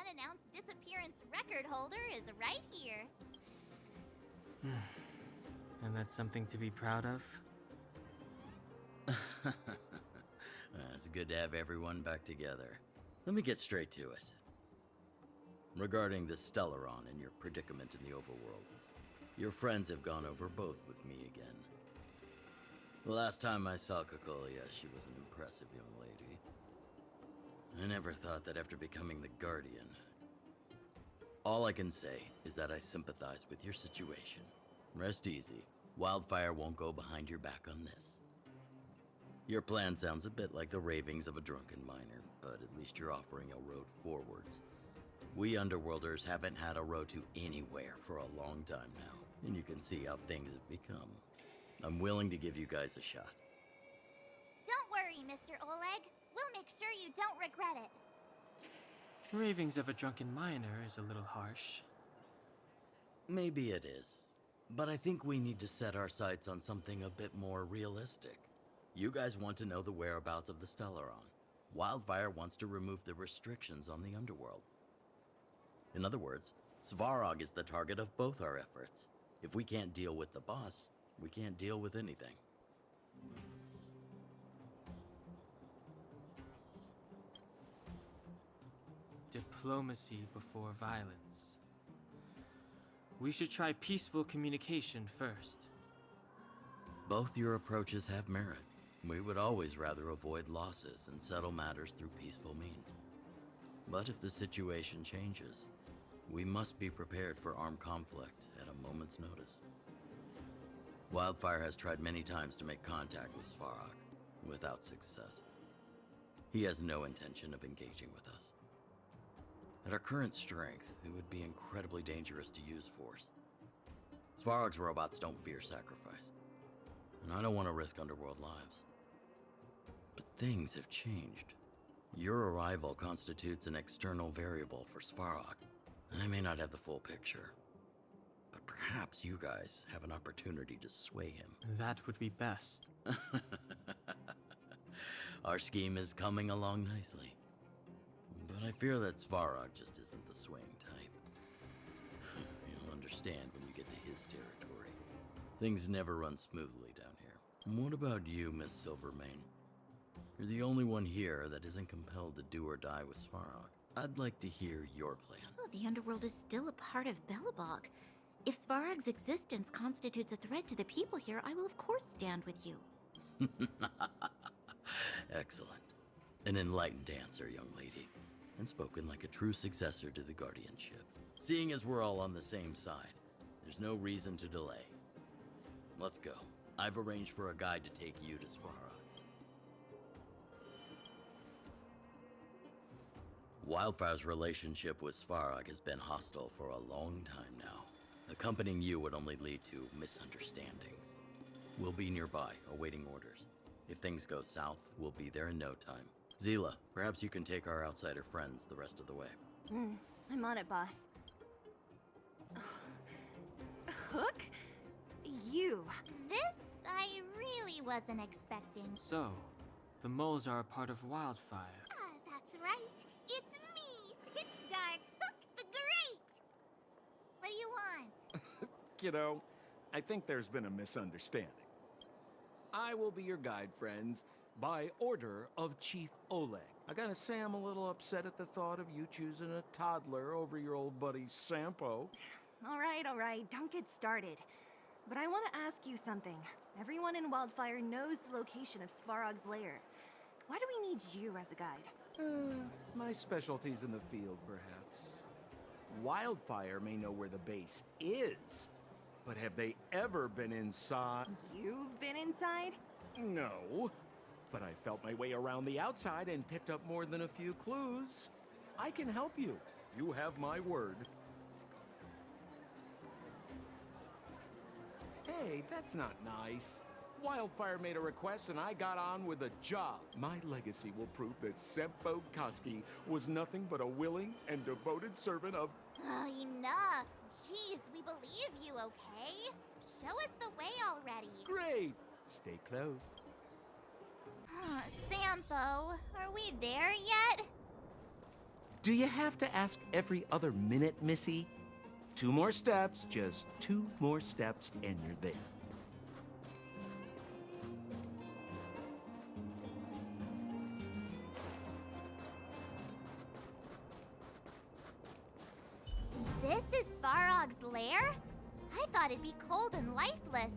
unannounced disappearance record holder is right here. And that's something to be proud of? It's good to have everyone back together. Let me get straight to it. Regarding the Stellaron and your predicament in the overworld, your friends have gone over both with me again. The last time I saw Kokolia, she was an impressive young lady. I never thought that after becoming the Guardian. All I can say is that I sympathize with your situation. Rest easy. Wildfire won't go behind your back on this. Your plan sounds a bit like the ravings of a drunken miner, but at least you're offering a road forwards. We Underworlders haven't had a road to anywhere for a long time now, and you can see how things have become. I'm willing to give you guys a shot. Don't worry, Mr. Oleg. We'll make sure you don't regret it. Ravings of a drunken miner is a little harsh. Maybe it is, but I think we need to set our sights on something a bit more realistic. You guys want to know the whereabouts of the Stellaron. Wildfire wants to remove the restrictions on the Underworld. In other words, Svarog is the target of both our efforts. If we can't deal with the boss, we can't deal with anything. Diplomacy before violence. We should try peaceful communication first. Both your approaches have merit. We would always rather avoid losses and settle matters through peaceful means. But if the situation changes, we must be prepared for armed conflict at a moment's notice. Wildfire has tried many times to make contact with Svarog, without success. He has no intention of engaging with us. At our current strength, it would be incredibly dangerous to use force. Svarog's robots don't fear sacrifice, and I don't want to risk Underworld lives. But things have changed. Your arrival constitutes an external variable for Svarog. I may not have the full picture, but perhaps you guys have an opportunity to sway him. That would be best. Our scheme is coming along nicely. But I fear that Svarog just isn't the swaying type. You'll understand when you get to his territory. Things never run smoothly down here. What about you, Miss Silvermane? You're the only one here that isn't compelled to do or die with Svarog. I'd like to hear your plan. Oh, the Underworld is still a part of Belobog. If Svarog's existence constitutes a threat to the people here, I will of course stand with you. Excellent. An enlightened answer, young lady. And spoken like a true successor to the Guardianship. Seeing as we're all on the same side, there's no reason to delay. Let's go. I've arranged for a guide to take you to Svarog. Wildfire's relationship with Svarog has been hostile for a long time now. Accompanying you would only lead to misunderstandings. We'll be nearby, awaiting orders. If things go south, we'll be there in no time. Zila, perhaps you can take our outsider friends the rest of the way. I'm on it, boss. Hook? You. This I really wasn't expecting. So, the moles are a part of Wildfire. That's right. It's me, Pitch Dark Hook the Great. What do you want? Kiddo, I think there's been a misunderstanding. I will be your guide, friends, by order of Chief Oleg. I gotta say I'm a little upset at the thought of you choosing a toddler over your old buddy Sampo. All right, don't get started. But I want to ask you something. Everyone in Wildfire knows the location of Svarog's lair. Why do we need you as a guide? My specialty's in the field, perhaps. Wildfire may know where the base is, but have they ever been inside? You've been inside? No, but I felt my way around the outside and picked up more than a few clues. I can help you. You have my word. Hey, that's not nice. Wildfire made a request and I got on with the job. My legacy will prove that Sempo Koski was nothing but a willing and devoted servant of... Oh, enough. Jeez, we believe you, okay? Show us the way already. Great! Stay close. Sampo, are we there yet? Do you have to ask every other minute, Missy? 2 more steps, just 2 more steps, and you're there. This is Svarog's lair? I thought it'd be cold and lifeless.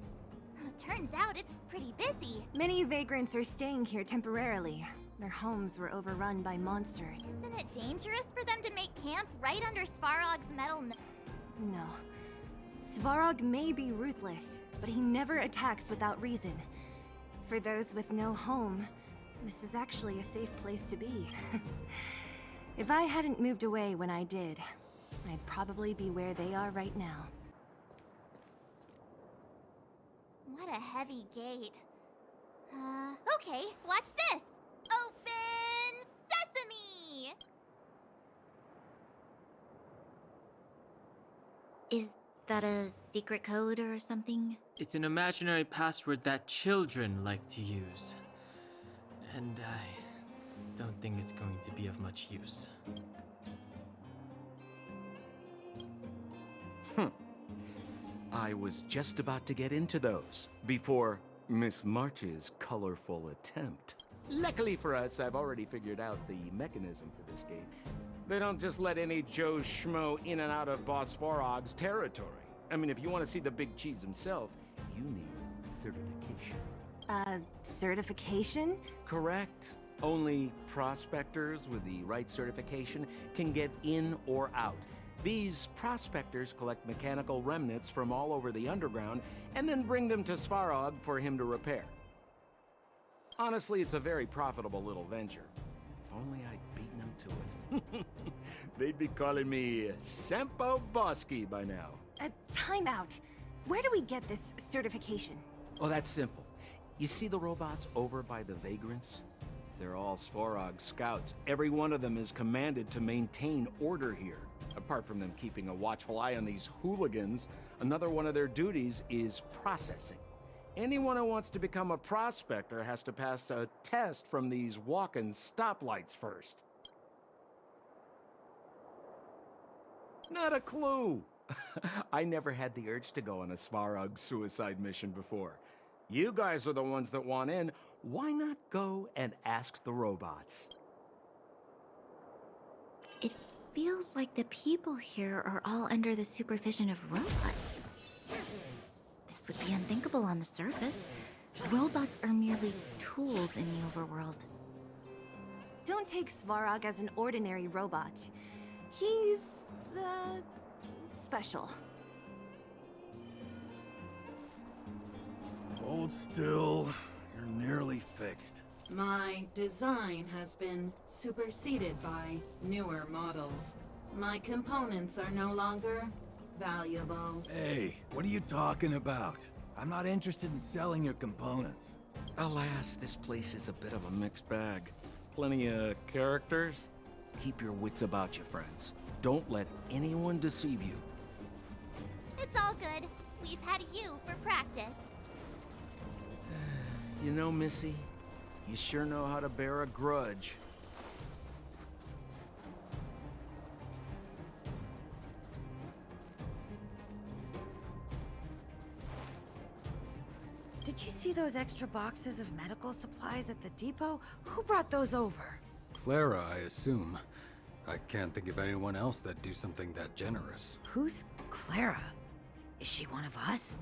Turns out it's pretty busy. Many vagrants are staying here temporarily. Their homes were overrun by monsters. Isn't it dangerous for them to make camp right under Svarog's metal No. Svarog may be ruthless, but he never attacks without reason. For those with no home, this is actually a safe place to be. If I hadn't moved away when I did, I'd probably be where they are right now. What a heavy gate. Okay, watch this. Open sesame! Is that a secret code or something? It's an imaginary password that children like to use. And I don't think it's going to be of much use. I was just about to get into those before Miss March's colorful attempt. Luckily for us, I've already figured out the mechanism for this gate. They don't just let any Joe Schmo in and out of Boss Svarog's territory. I mean, if you want to see the big cheese himself, you need certification. Certification? Correct. Only prospectors with the right certification can get in or out. These prospectors collect mechanical remnants from all over the underground and then bring them to Svarog for him to repair. Honestly, it's a very profitable little venture. If only I'd beaten them to it. They'd be calling me Sempo Bosky by now. Time out. Where do we get this certification? Oh, that's simple. You see the robots over by the vagrants? They're all Svarog scouts. Every one of them is commanded to maintain order here. Apart from them keeping a watchful eye on these hooligans, another one of their duties is processing. Anyone who wants to become a prospector has to pass a test from these walking stoplights first. Not a clue. I never had the urge to go on a Svarog suicide mission before. You guys are the ones that want in. Why not go and ask the robots? It feels like the people here are all under the supervision of robots. This would be unthinkable on the surface. Robots are merely tools in the overworld. Don't take Svarog as an ordinary robot. He's, special. Hold still. You're nearly fixed. My design has been superseded by newer models. My components are no longer valuable. Hey, what are you talking about? I'm not interested in selling your components. Alas, this place is a bit of a mixed bag. Plenty of characters. Keep your wits about you, friends. Don't let anyone deceive you. It's all good. We've had you for practice. You know, Missy, you sure know how to bear a grudge. Did you see those extra boxes of medical supplies at the depot? Who brought those over? Clara, I assume. I can't think of anyone else that'd do something that generous. Who's Clara? Is she one of us?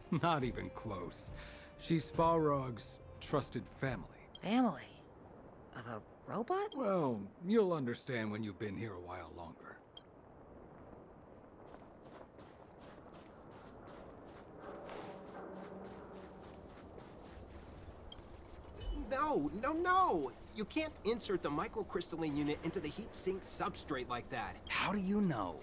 Not even close. She's Svarog's trusted family. Family? Of a robot? Well, you'll understand when you've been here a while longer. No! You can't insert the microcrystalline unit into the heat sink substrate like that. How do you know?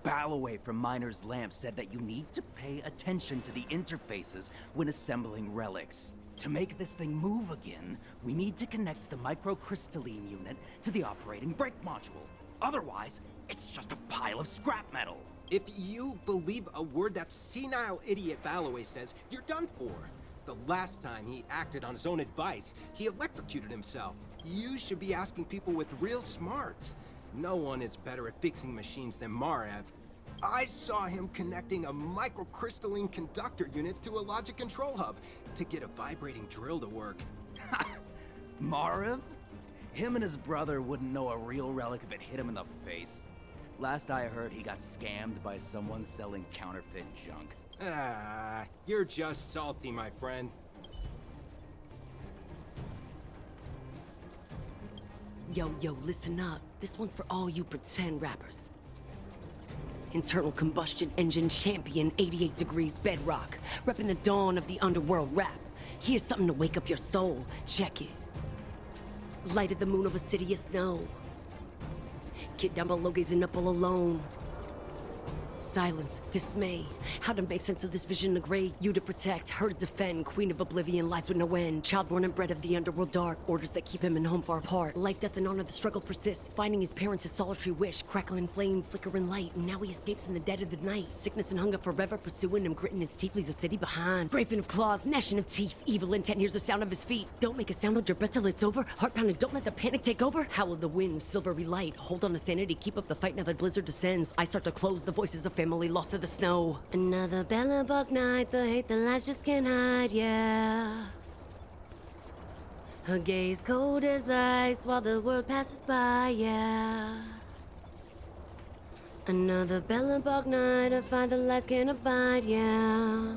Balloway from Miner's Lamp said that you need to pay attention to the interfaces when assembling relics. To make this thing move again, we need to connect the microcrystalline unit to the operating brake module. Otherwise, it's just a pile of scrap metal. If you believe a word that senile idiot Balloway says, you're done for. The last time he acted on his own advice, he electrocuted himself. You should be asking people with real smarts. No one is better at fixing machines than Marev. I saw him connecting a microcrystalline conductor unit to a logic control hub to get a vibrating drill to work. Marv? Him and his brother wouldn't know a real relic if it hit him in the face. Last I heard, he got scammed by someone selling counterfeit junk. Ah, you're just salty, my friend. Yo, listen up. This one's for all you pretend rappers. Internal combustion engine champion, 88 degrees bedrock, repping the dawn of the underworld rap. Here's something to wake up your soul. Check it. Lighted the moon of a city of snow. Kid down below gazing up all alone. Silence, dismay. How to make sense of this vision of gray? You to protect, her to defend. Queen of oblivion lies with no end. Child born and bred of the underworld dark. Orders that keep him and home far apart. Life, death, and honor, the struggle persists. Finding his parents a solitary wish. Crackling flame, flickering light. And now he escapes in the dead of the night. Sickness and hunger forever pursuing him. Gritting his teeth, leaves a city behind. Scraping of claws, gnashing of teeth. Evil intent hears the sound of his feet. Don't make a sound, hold your breath till it's over. Heart pounding, don't let the panic take over. Howl of the wind, silvery light. Hold on to sanity, keep up the fight. Now the blizzard descends. I start to close the voices of family lost to the snow. Another Bellabug night, the hate, the lies just can't hide, yeah. Her gaze cold as ice while the world passes by, yeah. Another Bellabug night, I find the lies can't abide, yeah.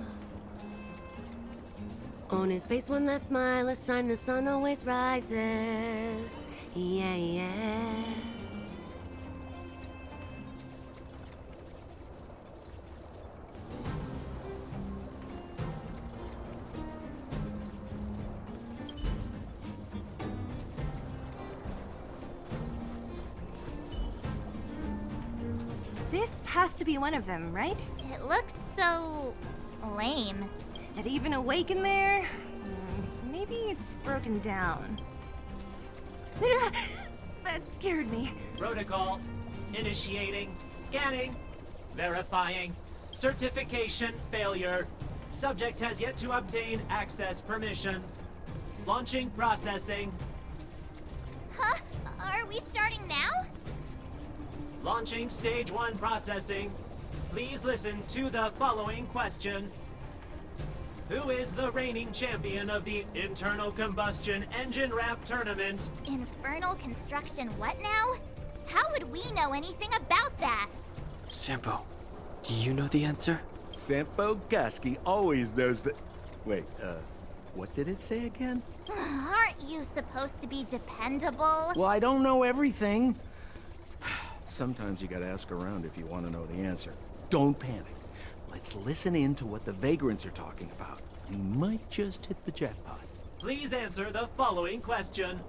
On his face one last smile, a sign the sun always rises, yeah, yeah. This has to be one of them, right? It looks so lame. Is it even awake in there? Maybe it's broken down. That scared me. Protocol. Initiating. Scanning. Verifying. Certification failure. Subject has yet to obtain access permissions. Launching processing. Huh? Are we starting now? Launching stage 1 processing. Please listen to the following question. Who is the reigning champion of the Internal Combustion Engine Rap Tournament? Infernal construction what now? How would we know anything about that? Sampo, do you know the answer? Sampo Gasky always knows that... Wait, what did it say again? Aren't you supposed to be dependable? Well, I don't know everything. Sometimes you gotta ask around if you want to know the answer. Don't panic. Let's listen in to what the vagrants are talking about. We might just hit the jackpot. Please answer the following question.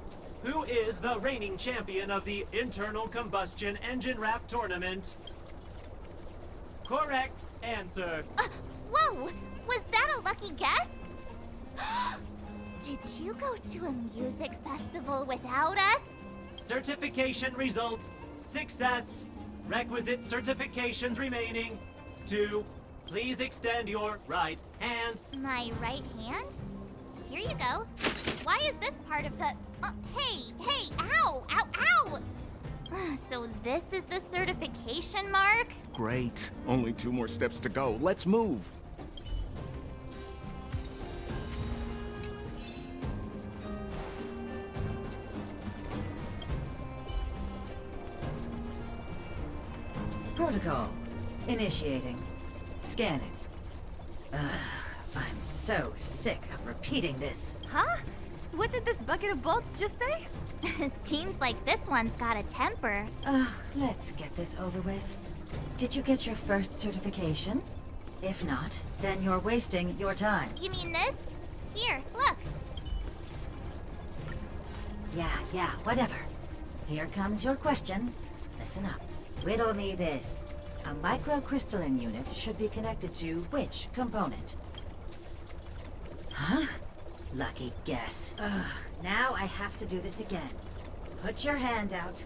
Who is the reigning champion of the Internal Combustion Engine Rap Tournament? Correct answer. Whoa! Was that a lucky guess? Did you go to a music festival without us? Certification results. Success. Requisite certifications remaining. 2. Please extend your right hand. My right hand? Here you go. Why is this part of the... hey, ow, ow, ow! So this is the certification mark? Great. Only 2 more steps to go. Let's move. Protocol. Initiating. Scanning. I'm so sick of repeating this. Huh? What did this bucket of bolts just say? Seems like this one's got a temper. Let's get this over with. Did you get your first certification? If not, then you're wasting your time. You mean this? Here, look. Yeah, whatever. Here comes your question. Listen up. Riddle me this. A microcrystalline unit should be connected to which component? Huh? Lucky guess. Now I have to do this again. Put your hand out.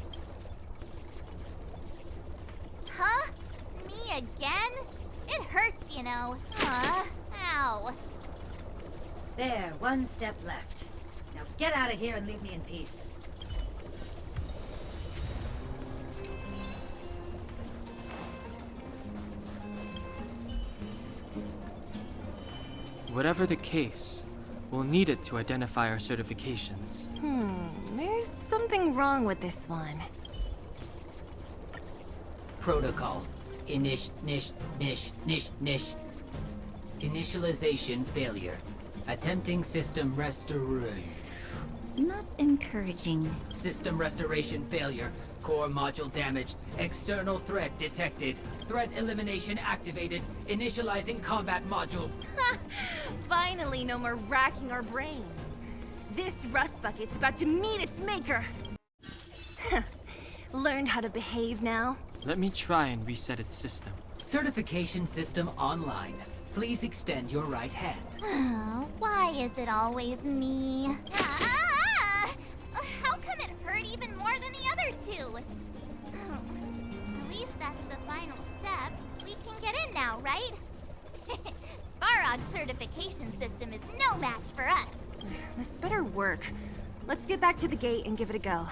Huh? Me again? It hurts, you know. Ow. There, one step left. Now get out of here and leave me in peace. Whatever the case, we'll need it to identify our certifications. There's something wrong with this one. Protocol. Initialization failure. Attempting system restoration. Not encouraging. System restoration failure. Core module damaged. External threat detected. Threat elimination activated. Initializing combat module. Finally, no more racking our brains. This rust bucket's about to meet its maker. Learn how to behave now? Let me try and reset its system. Certification system online. Please extend your right hand. Why is it always me? How come it hurt even more than the other two? At least that's the final step. We can get in now, right? Svarog's certification system is no match for us. This better work. Let's get back to the gate and give it a go.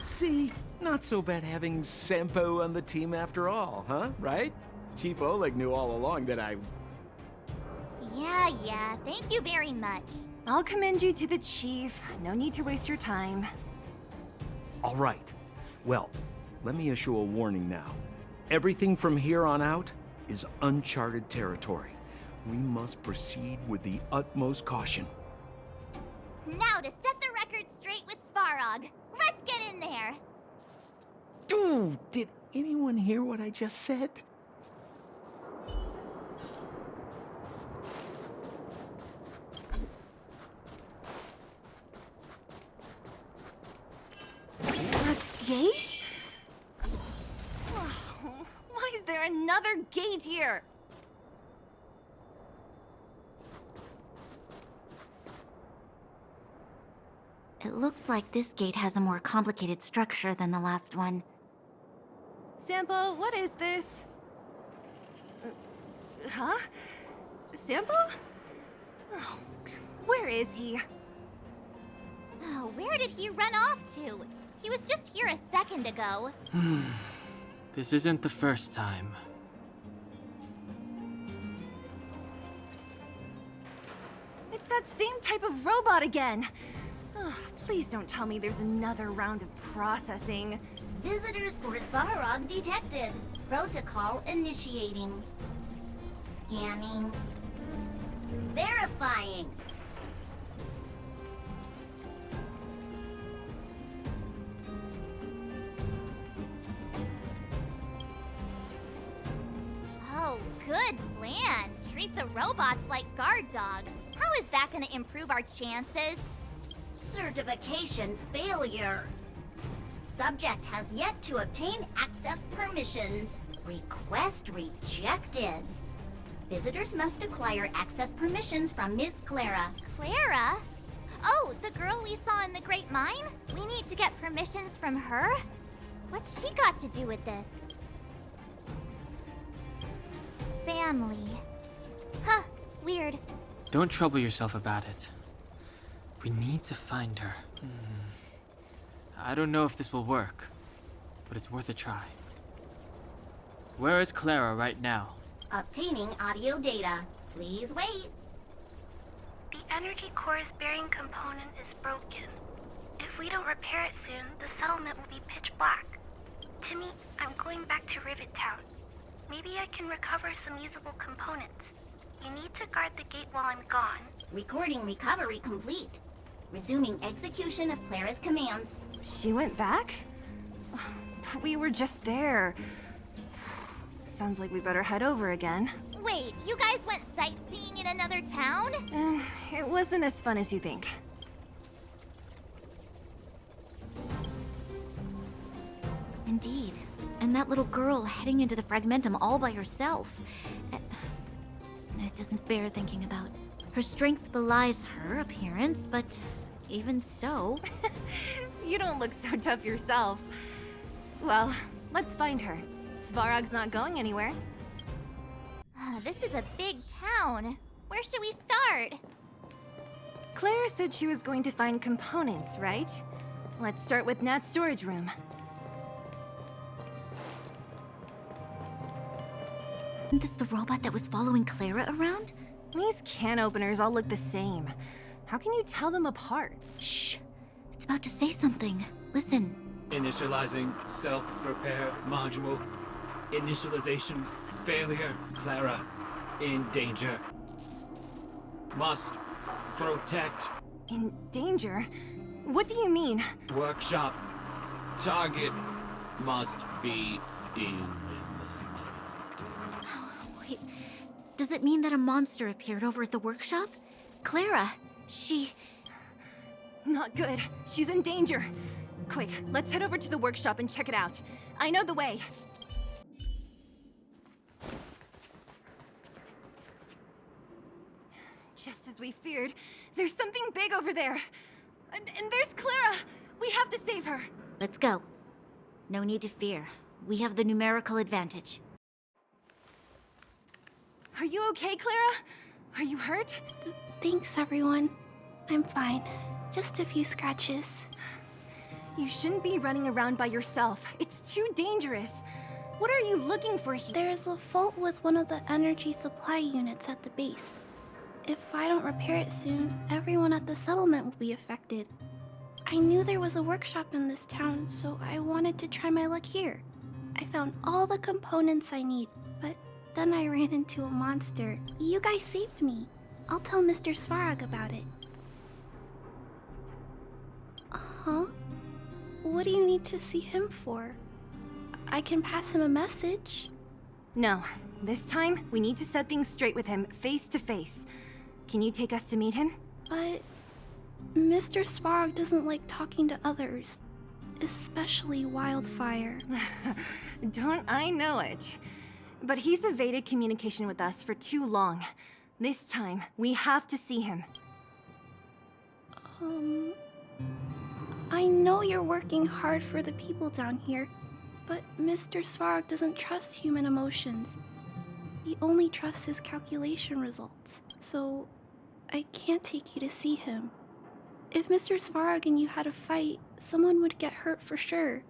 See? Not so bad having Sampo on the team after all, huh? Right? Chief Oleg knew all along that I... Yeah, thank you very much. I'll commend you to the chief. No need to waste your time. All right. Well, let me issue a warning now. Everything from here on out is uncharted territory. We must proceed with the utmost caution. Now to set the record straight with Svarog. Let's get in there! Dude, did anyone hear what I just said? A gate? Why is there another gate here? It looks like this gate has a more complicated structure than the last one. Sampo, what is this? Huh? Sampo? Oh, where is he? Oh, where did he run off to? He was just here a second ago. This isn't the first time. It's that same type of robot again. Oh, please don't tell me there's another round of processing. Visitors for Svarog detected. Protocol initiating. Scanning. Verifying. Oh, good plan. Treat the robots like guard dogs. How is that gonna improve our chances? Certification failure. Subject has yet to obtain access permissions. Request rejected. Visitors must acquire access permissions from Miss Clara. Clara? Oh, the girl we saw in the Great Mine? We need to get permissions from her? What's she got to do with this? Family. Huh, weird. Don't trouble yourself about it. We need to find her. I don't know if this will work, but it's worth a try. Where is Clara right now? Obtaining audio data. Please wait. The energy core's bearing component is broken. If we don't repair it soon, the settlement will be pitch black. Timmy, I'm going back to Rivet Town. Maybe I can recover some usable components. You need to guard the gate while I'm gone. Recording recovery complete. Resuming execution of Clara's commands. She went back? We were just there. Sounds like we better head over again. Wait, you guys went sightseeing in another town? It wasn't as fun as you think. Indeed. And that little girl heading into the Fragmentum all by herself. It doesn't bear thinking about. Her strength belies her appearance, but even so... You don't look so tough yourself. Well, let's find her. Svarog's not going anywhere. This is a big town. Where should we start? Clara said she was going to find components, right? Let's start with Nat's storage room. Isn't this the robot that was following Clara around? These can openers all look the same. How can you tell them apart? Shh. It's about to say something. Listen. Initializing self-repair module. Initialization failure. Clara in danger. Must protect. In danger? What do you mean? Workshop. Target must be eliminated. Wait, does it mean that a monster appeared over at the workshop? Clara, she... Not good. She's in danger. Quick, let's head over to the workshop and check it out. I know the way. Just as we feared, there's something big over there. And there's Clara! We have to save her! Let's go. No need to fear. We have the numerical advantage. Are you okay, Clara? Are you hurt? Thanks, everyone. I'm fine. Just a few scratches. You shouldn't be running around by yourself. It's too dangerous. What are you looking for here? There's a fault with one of the energy supply units at the base. If I don't repair it soon, everyone at the settlement will be affected. I knew there was a workshop in this town, so I wanted to try my luck here. I found all the components I need, but then I ran into a monster. You guys saved me. I'll tell Mr. Svarog about it. Huh? What do you need to see him for? I can pass him a message. No. This time, we need to set things straight with him, face to face. Can you take us to meet him? But Mr. Svarog doesn't like talking to others, especially Wildfire. Don't I know it? But he's evaded communication with us for too long. This time, we have to see him. I know you're working hard for the people down here, but Mr. Svarog doesn't trust human emotions. He only trusts his calculation results, so I can't take you to see him. If Mr. Svarog and you had a fight, someone would get hurt for sure.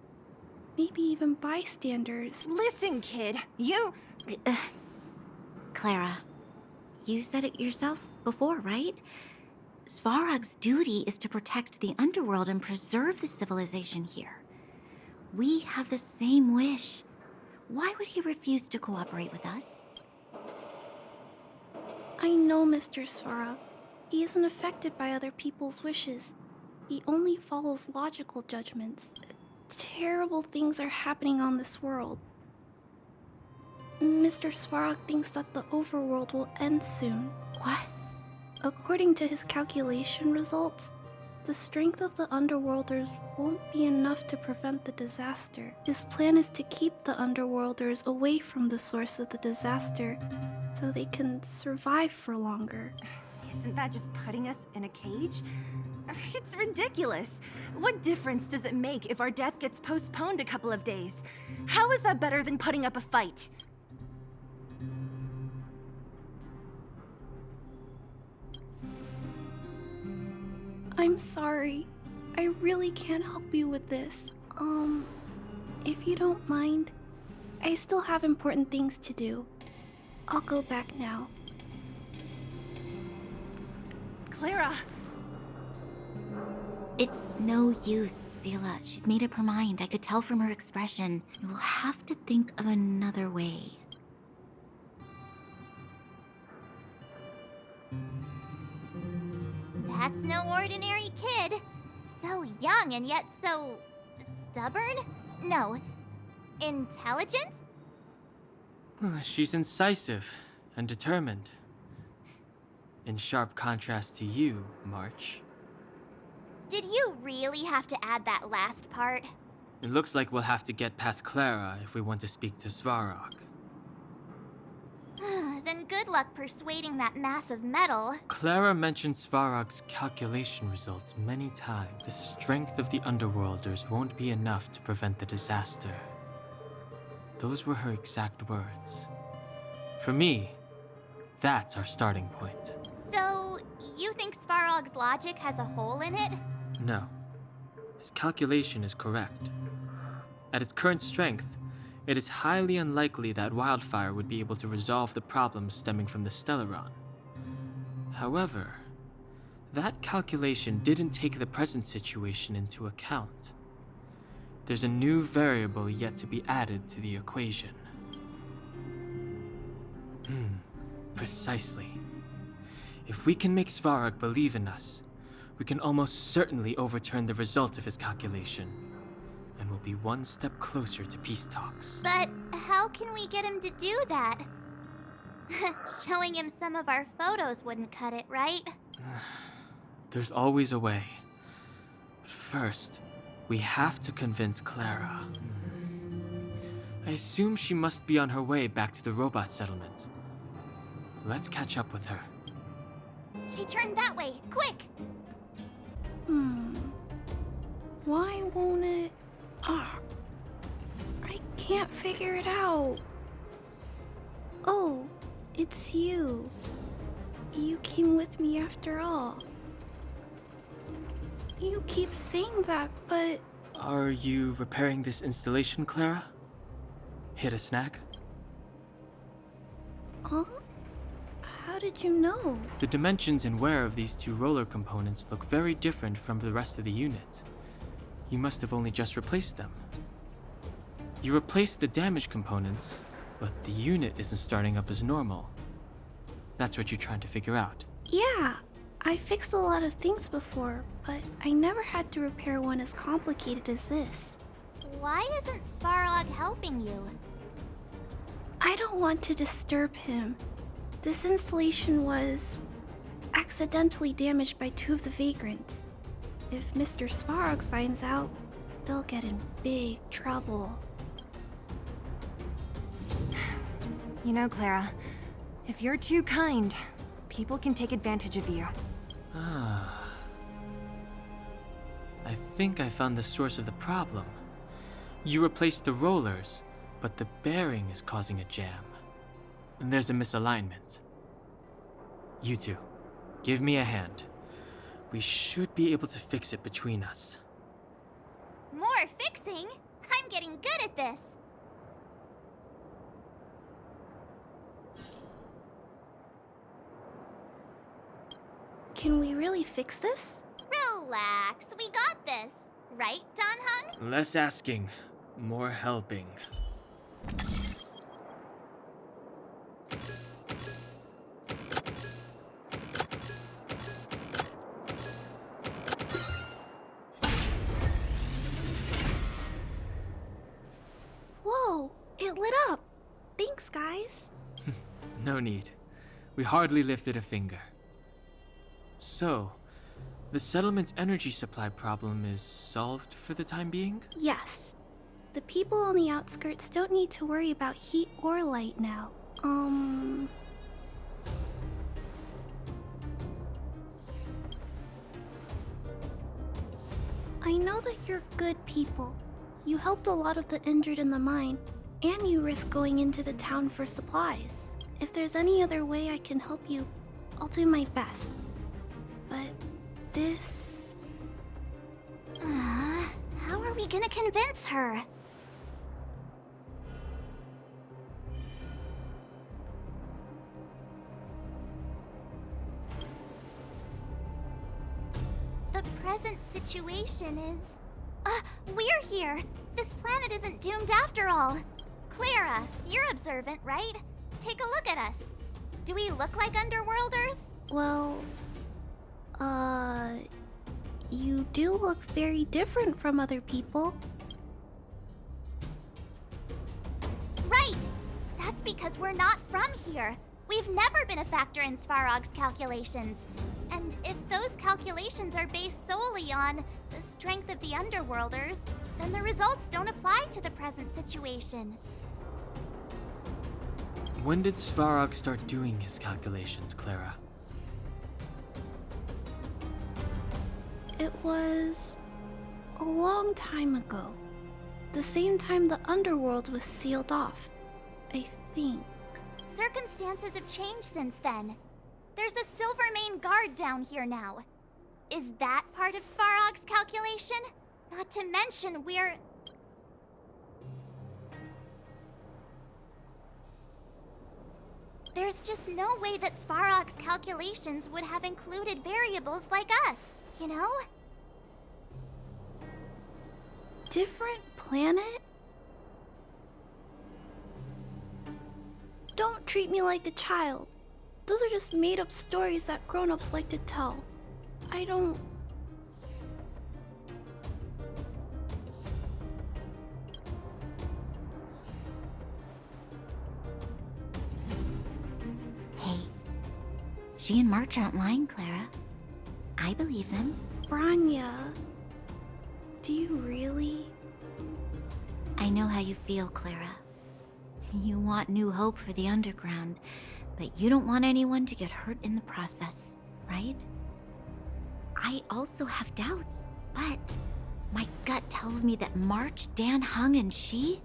Maybe even bystanders. Listen, kid, you... Clara, you said it yourself before, right? Svarog's duty is to protect the underworld and preserve the civilization here. We have the same wish. Why would he refuse to cooperate with us? I know Mr. Svarog. He isn't affected by other people's wishes. He only follows logical judgments. Terrible things are happening on this world. Mr. Svarog thinks that the overworld will end soon. What? According to his calculation results, the strength of the Underworlders won't be enough to prevent the disaster. His plan is to keep the Underworlders away from the source of the disaster, so they can survive for longer. Isn't that just putting us in a cage? It's ridiculous. What difference does it make if our death gets postponed a couple of days? How is that better than putting up a fight? I'm sorry. I really can't help you with this. If you don't mind, I still have important things to do. I'll go back now. Clara! It's no use, Zila. She's made up her mind. I could tell from her expression. We'll have to think of another way. That's no ordinary kid. So young and yet so... stubborn? No. Intelligent? She's incisive and determined. In sharp contrast to you, March. Did you really have to add that last part? It looks like we'll have to get past Clara if we want to speak to Svarog. Then good luck persuading that mass of metal. Clara mentioned Svarog's calculation results many times. The strength of the Underworlders won't be enough to prevent the disaster. Those were her exact words. For me, that's our starting point. So, you think Svarog's logic has a hole in it? No. His calculation is correct. At its current strength, it is highly unlikely that Wildfire would be able to resolve the problems stemming from the Stellaron. However, that calculation didn't take the present situation into account. There's a new variable yet to be added to the equation. Precisely. If we can make Svarog believe in us, we can almost certainly overturn the result of his calculation, and we'll be one step closer to peace talks. But how can we get him to do that? Showing him some of our photos wouldn't cut it, right? There's always a way. But first, we have to convince Clara. I assume she must be on her way back to the robot settlement. Let's catch up with her. She turned that way, quick! Why won't it... I can't figure it out. Oh, it's you. You came with me after all. You keep saying that, but... Are you repairing this installation, Clara? Hit a snag? Huh? How did you know? The dimensions and wear of these two roller components look very different from the rest of the unit. You must have only just replaced them. You replaced the damaged components, but the unit isn't starting up as normal. That's what you're trying to figure out. Yeah, I fixed a lot of things before, but I never had to repair one as complicated as this. Why isn't Svarog helping you? I don't want to disturb him. This installation was accidentally damaged by two of the vagrants. If Mr. Svarog finds out, they'll get in big trouble. You know, Clara, if you're too kind, people can take advantage of you. I think I found the source of the problem. You replaced the rollers, but the bearing is causing a jam. And there's a misalignment. You two, give me a hand. We should be able to fix it between us. More fixing? I'm getting good at this. Can we really fix this? Relax, we got this. Right, Don Hung? Less asking, more helping. Whoa, it lit up. Thanks, guys. No need. We hardly lifted a finger. So, the settlement's energy supply problem is solved for the time being? Yes. The people on the outskirts don't need to worry about heat or light now. I know that you're good people. You helped a lot of the injured in the mine, and you risked going into the town for supplies. If there's any other way I can help you, I'll do my best. But this... How are we gonna convince her? The present situation is... we're here! This planet isn't doomed after all! Clara, you're observant, right? Take a look at us. Do we look like Underworlders? Well... You do look very different from other people. Right! That's because we're not from here. We've never been a factor in Svarog's calculations. And if those calculations are based solely on the strength of the Underworlders, then the results don't apply to the present situation. When did Svarog start doing his calculations, Clara? It was a long time ago. The same time the underworld was sealed off, I think. Circumstances have changed since then. There's a Silvermane guard down here now. Is that part of Svarog's calculation? Not to mention we're... There's just no way that Svarog's calculations would have included variables like us, you know? Different planet? Don't treat me like a child. Those are just made-up stories that grown-ups like to tell. I don't... Hey, she and March aren't lying, Clara. I believe them. Branya... Do you really? I know how you feel, Clara. You want new hope for the underground, but you don't want anyone to get hurt in the process, right? I also have doubts, but my gut tells me that March, Dan Hung, and she,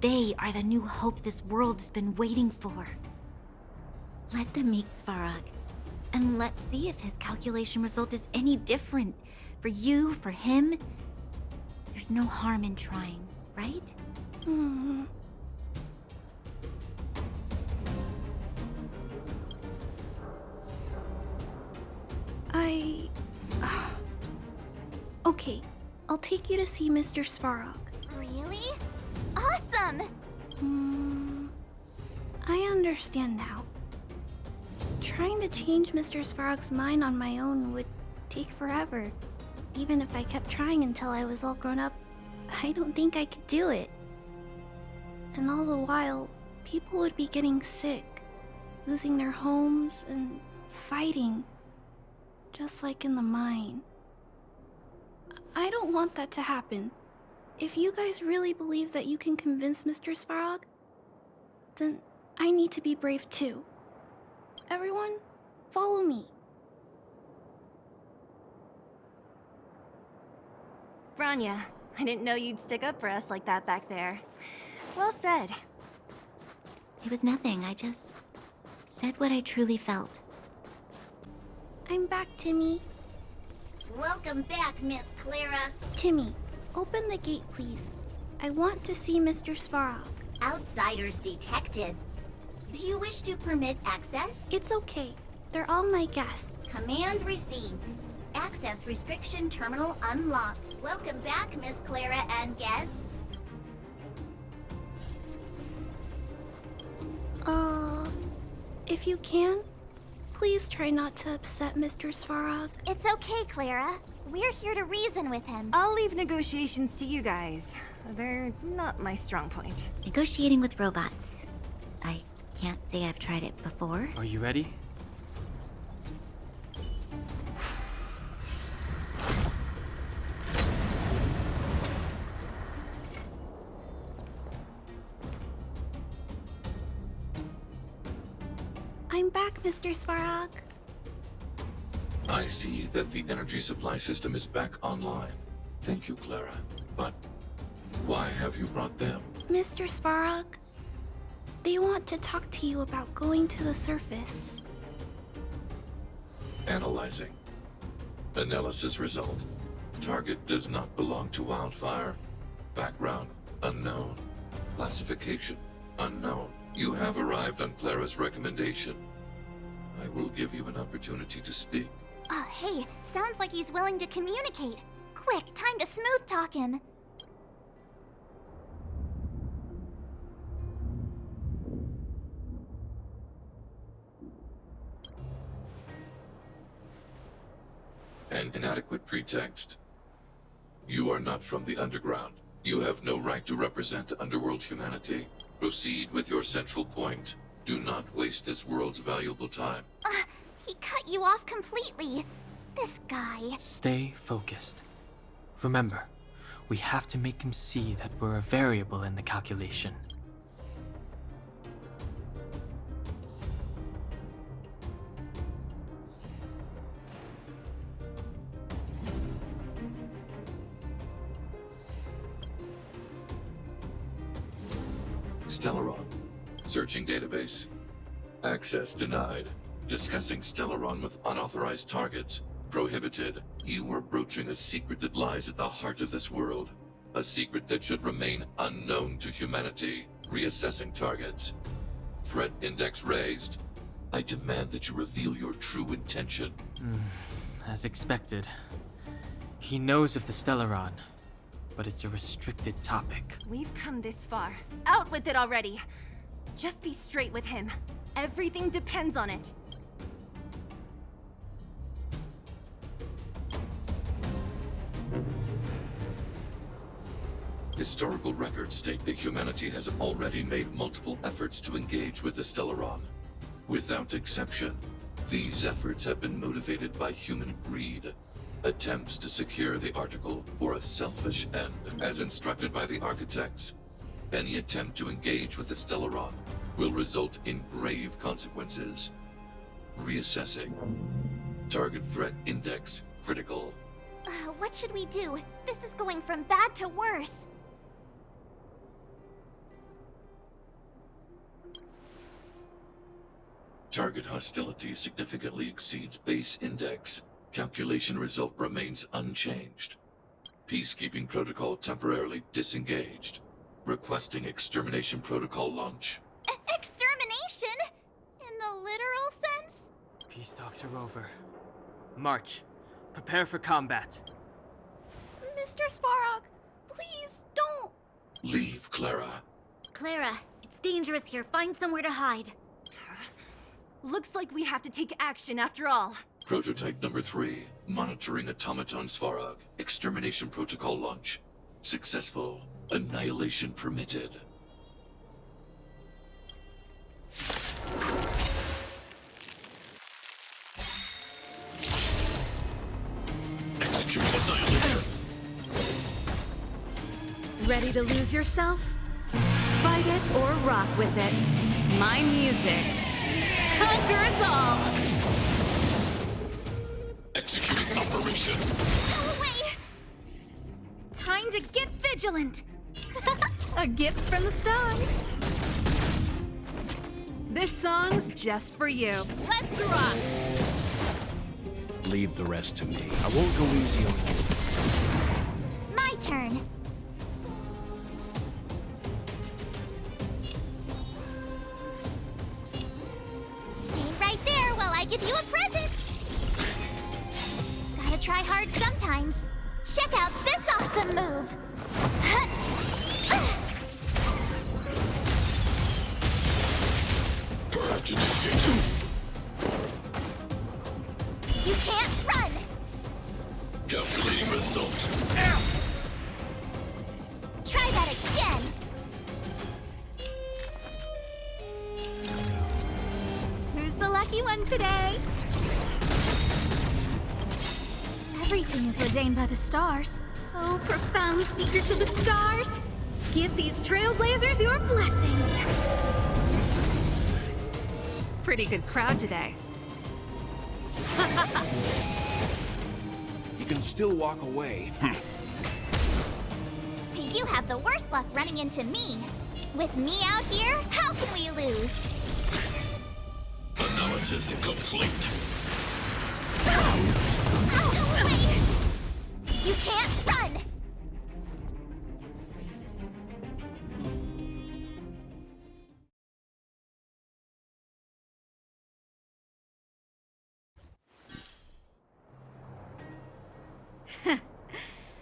they are the new hope this world has been waiting for. Let them meet Svarog, and let's see if his calculation result is any different. For you, for him, there's no harm in trying, right? Okay, I'll take you to see Mr. Svarog. Really? Awesome! I understand now. Trying to change Mr. Svarog's mind on my own would take forever. Even if I kept trying until I was all grown up, I don't think I could do it. And all the while, people would be getting sick, losing their homes, and fighting. Just like in the mine. I don't want that to happen. If you guys really believe that you can convince Mr. Svarog, then I need to be brave too. Everyone, follow me. Branya, I didn't know you'd stick up for us like that back there. Well said. It was nothing, I just said what I truly felt. I'm back, Timmy. Welcome back, Miss Clara. Timmy, open the gate, please. I want to see Mr. Svarog. Outsiders detected. Do you wish to permit access? It's okay. They're all my guests. Command received. Access restriction terminal unlocked. Welcome back, Miss Clara and guests. If you can, please try not to upset Mr. Svarog. It's okay, Clara. We're here to reason with him. I'll leave negotiations to you guys. They're not my strong point. Negotiating with robots. I can't say I've tried it before. Are you ready? I'm back, Mr. Svarog. I see that the energy supply system is back online. Thank you, Clara. But why have you brought them? Mr. Svarog, they want to talk to you about going to the surface. Analyzing. Analysis result. Target does not belong to Wildfire. Background unknown. Classification unknown. You have arrived on Clara's recommendation. I will give you an opportunity to speak. Oh, hey, sounds like he's willing to communicate. Quick, time to smooth talk him. An inadequate pretext. You are not from the underground. You have no right to represent underworld humanity. Proceed with your central point. Do not waste this world's valuable time. He cut you off completely. This guy. Stay focused. Remember, we have to make him see that we're a variable in the calculation. Stellaron. Searching database. Access denied. Discussing Stellaron with unauthorized targets. Prohibited. You are broaching a secret that lies at the heart of this world. A secret that should remain unknown to humanity. Reassessing targets. Threat index raised. I demand that you reveal your true intention. As expected. He knows of the Stellaron, but it's a restricted topic. We've come this far. Out with it already. Just be straight with him. Everything depends on it. Historical records state that humanity has already made multiple efforts to engage with the Stellaron. Without exception, these efforts have been motivated by human greed. Attempts to secure the article for a selfish end, as instructed by the architects. Any attempt to engage with the Stellaron will result in grave consequences. Reassessing. Target threat index critical. What should we do? This is going from bad to worse. Target hostility significantly exceeds base index. Calculation result remains unchanged. Peacekeeping protocol temporarily disengaged. Requesting extermination protocol launch. Extermination? In the literal sense? Peace talks are over. March. Prepare for combat. Mr. Svarog, please don't. Leave, Clara. Clara, it's dangerous here. Find somewhere to hide. Looks like we have to take action after all. Prototype number 3. Monitoring automaton Svarog. Extermination protocol launch. Successful. Annihilation permitted. Executing annihilation. Ready to lose yourself? Fight it or rock with it. My music. Conquer us all! Executing operation. Go away! Time to get vigilant! A gift from the stars. This song's just for you. Let's rock! Leave the rest to me. I won't go easy on you. My turn. Right there while I give you a present! Gotta try hard sometimes. Check out this awesome move! Purge initiated. You can't run! Calculating result. Try that again! The lucky one today. Everything is ordained by the stars. Oh, profound secrets of the stars. Give these trailblazers your blessing. Pretty good crowd today. You can still walk away. You have the worst luck running into me. With me out here, how can we lose? Analysis complete. Go away! You can't run!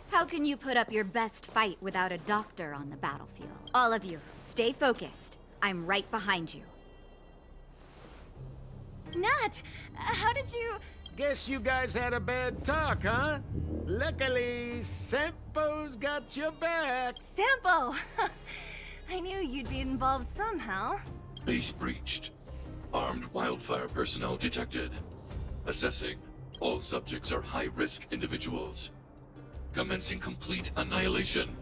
How can you put up your best fight without a doctor on the battlefield? All of you, stay focused. I'm right behind you. Nat, how did you... Guess you guys had a bad talk, huh? Luckily, Sampo's got your back. Sampo! I knew you'd be involved somehow. Base breached. Armed wildfire personnel detected. Assessing. All subjects are high-risk individuals. Commencing complete annihilation.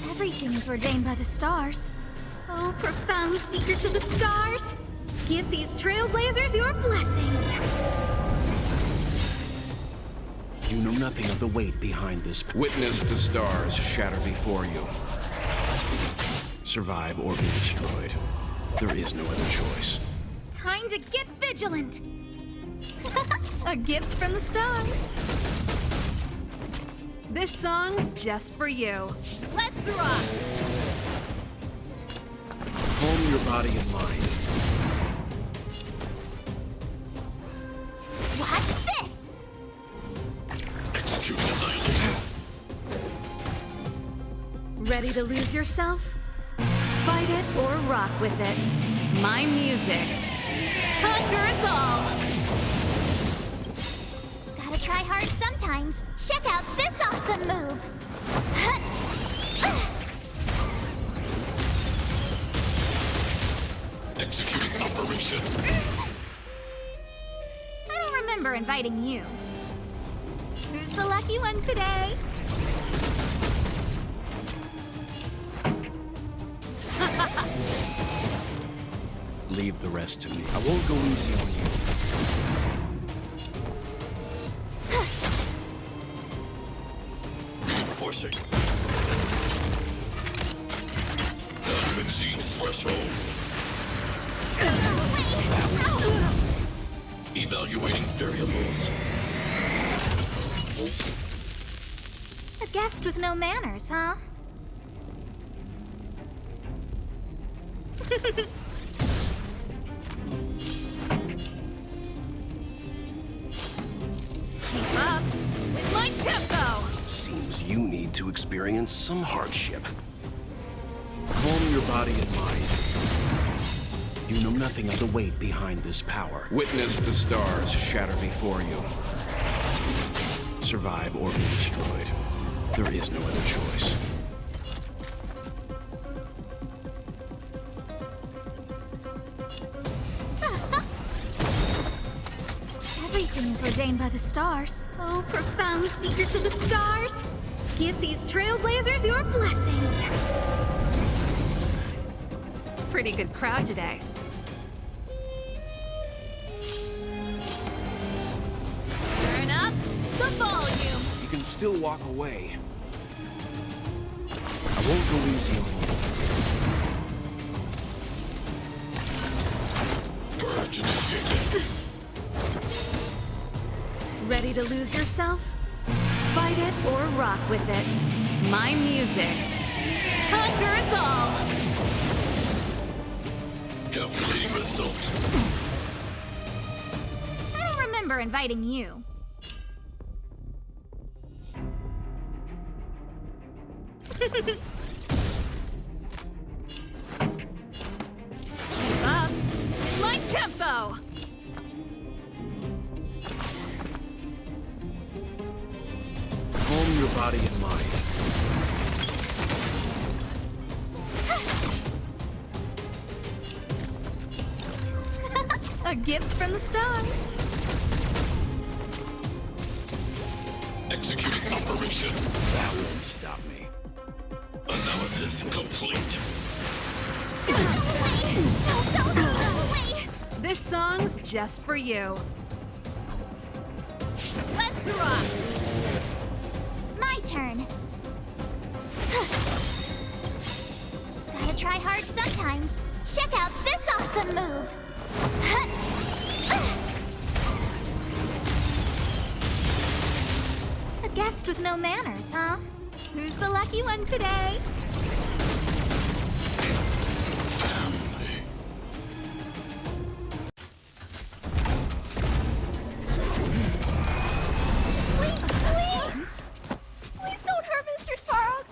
Everything is ordained by the stars. Oh, profound secrets of the stars. Give these trailblazers your blessing. You know nothing of the weight behind this. Witness the stars shatter before you. Survive or be destroyed. There is no other choice. Time to get vigilant! A gift from the stars. This song's just for you. Let's rock! Calm your body and mind. Watch this! Executing annihilation. Ready to lose yourself? Fight it or rock with it. My music conquers all! Gotta try hard sometimes. Check out this awesome move! Executing operation. I don't remember inviting you. Who's the lucky one today? Leave the rest to me. I won't go easy on you. Reinforcing. Time exceeds threshold. Evaluating variables. A guest with no manners, huh? Keep up with my tempo! Seems you need to experience some hardship. Calm your body and mind. You know nothing of the weight behind this power. Witness the stars shatter before you. Survive or be destroyed. There is no other choice. Everything's ordained by the stars. Oh, profound secrets of the stars! Give these trailblazers your blessing! Pretty good crowd today. Turn up the volume! You can still walk away. I won't go easy on you. Purge initiated. Ready to lose yourself? Fight it or rock with it. My music conquers all! Calculating result. I don't remember inviting you. Keep up with my tempo! Calm your body and mind. A gift from the stars. Executing operation. That won't stop me. Analysis complete. This song's just for you. Let's rock! My turn. Gotta try hard sometimes. Check out this awesome move! A guest with no manners, huh? Who's the lucky one today? Please don't hurt Mr. Svarog.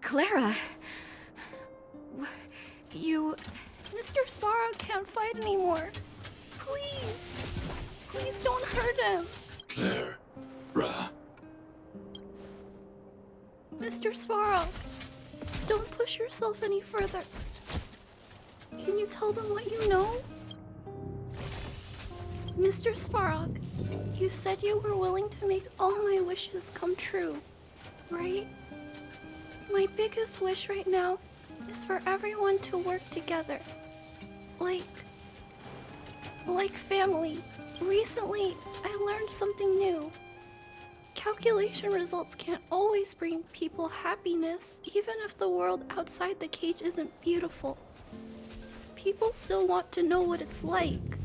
Clara, Mr. Svarog can't fight anymore. Please. Please don't hurt him. Clara. Mr. Svarog, don't push yourself any further. Can you tell them what you know? Mr. Svarog, you said you were willing to make all my wishes come true, right? My biggest wish right now is for everyone to work together. Like family. Recently, I learned something new. Calculation results can't always bring people happiness, even if the world outside the cage isn't beautiful. People still want to know what it's like.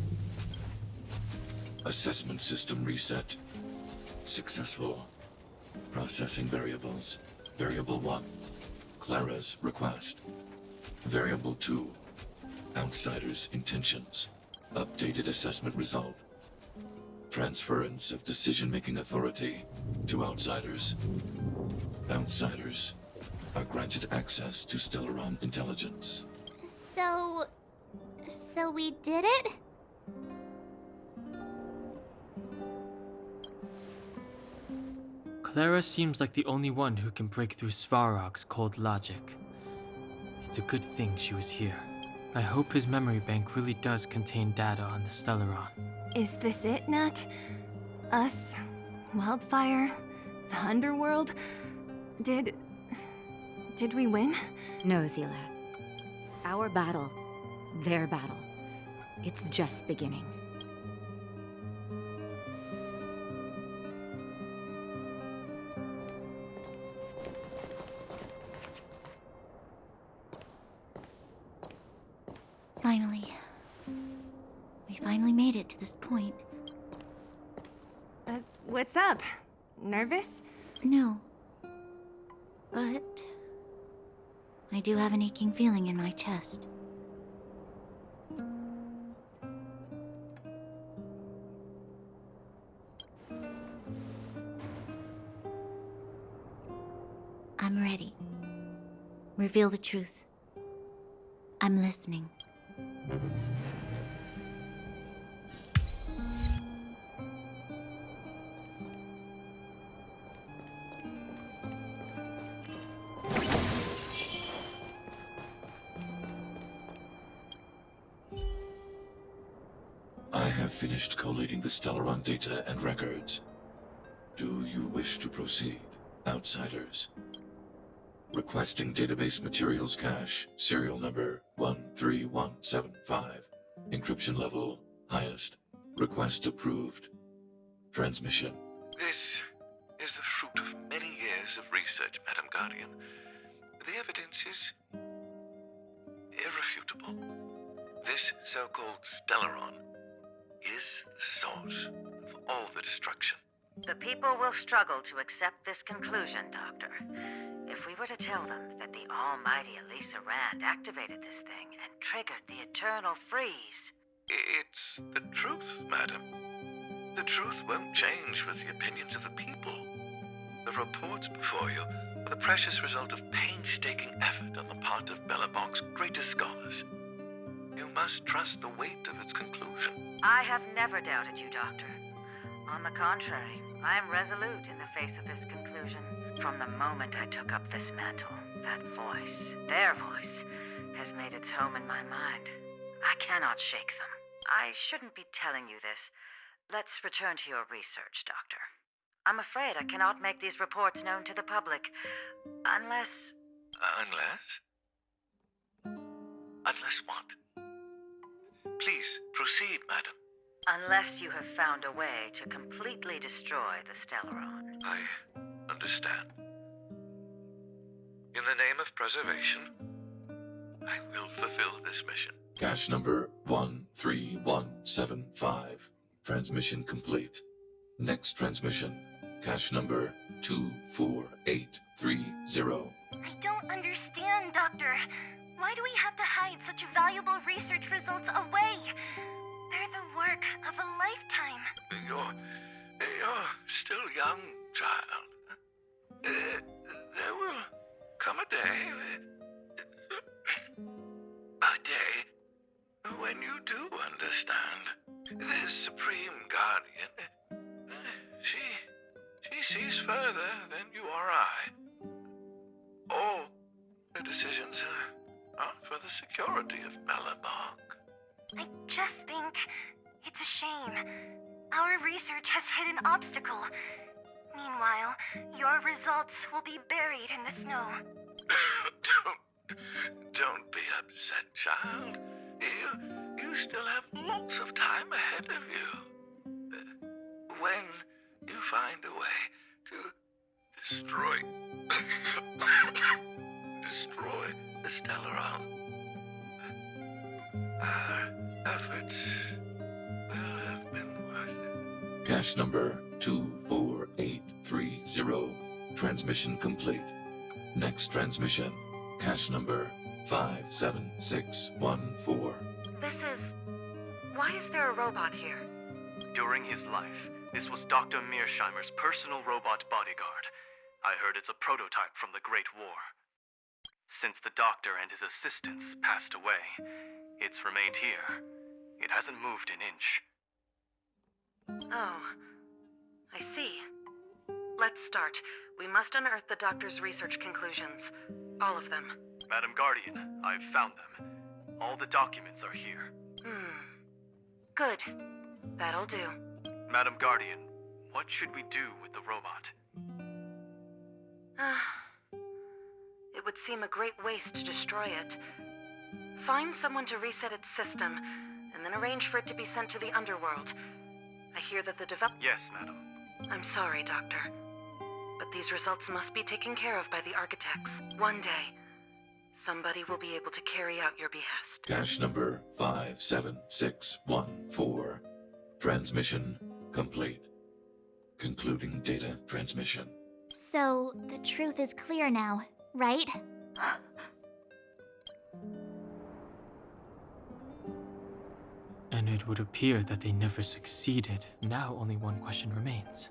Assessment system reset. Successful. Processing variables. Variable 1. Clara's request. Variable 2. Outsider's intentions. Updated assessment result. Transference of decision-making authority to outsiders. Outsiders are granted access to Stellaron intelligence. So we did it? Clara seems like the only one who can break through Svarog's cold logic. It's a good thing she was here. I hope his memory bank really does contain data on the Stellaron. Is this it, Nat? Us? Wildfire? The Underworld? Did we win? No, Zila. Our battle, their battle. It's just beginning. Finally. We finally made it to this point. What's up? Nervous? No. But I do have an aching feeling in my chest. I'm ready. Reveal the truth. I'm listening. I have finished collating the Stellaron data and records. Do you wish to proceed, outsiders? Requesting database materials cache, serial number 13175. Encryption level, highest. Request approved. Transmission. This is the fruit of many years of research, Madam Guardian. The evidence is irrefutable. This so-called Stellaron is the source of all the destruction. The people will struggle to accept this conclusion, Doctor. If we were to tell them that the almighty Elisa Rand activated this thing and triggered the eternal freeze. It's the truth, madam. The truth won't change with the opinions of the people. The reports before you are the precious result of painstaking effort on the part of Belobog's greatest scholars. You must trust the weight of its conclusion. I have never doubted you, Doctor. On the contrary, I am resolute in the face of this conclusion. From the moment I took up this mantle, that voice, their voice, has made its home in my mind. I cannot shake them. I shouldn't be telling you this. Let's return to your research, Doctor. I'm afraid I cannot make these reports known to the public, unless... Unless what? Please, proceed, madam. Unless you have found a way to completely destroy the Stellaron. I understand. In the name of preservation, I will fulfill this mission. Cache number 13175. Transmission complete. Next transmission. Cache number 24830. I don't understand, Doctor. Why do we have to hide such valuable research results away? They're the work of a lifetime. You're still young, child. There will come a day when you do understand. This Supreme Guardian, she sees further than you or I. All her decisions are for the security of Belobog. I just think it's a shame. Our research has hit an obstacle. Meanwhile, your results will be buried in the snow. Don't be upset, child. You still have lots of time ahead of you. When you find a way to destroy the Stellaron, our efforts will have been worth it. Cache number 24830. Transmission complete. Next transmission. Cache number 57614. Why is there a robot here? During his life, this was Dr. Mearsheimer's personal robot bodyguard. I heard it's a prototype from the Great War. Since the doctor and his assistants passed away, it's remained here. It hasn't moved an inch. Oh, I see. Let's start. We must unearth the doctor's research conclusions. All of them. Madam Guardian, I've found them. All the documents are here. Good. That'll do. Madam Guardian, what should we do with the robot? It would seem a great waste to destroy it. Find someone to reset its system, and then arrange for it to be sent to the underworld. I hear that the Yes, madam. I'm sorry, Doctor. But these results must be taken care of by the architects. One day, somebody will be able to carry out your behest. Cache number 57614. Transmission complete. Concluding data transmission. So, the truth is clear now, right? And it would appear that they never succeeded. Now only one question remains.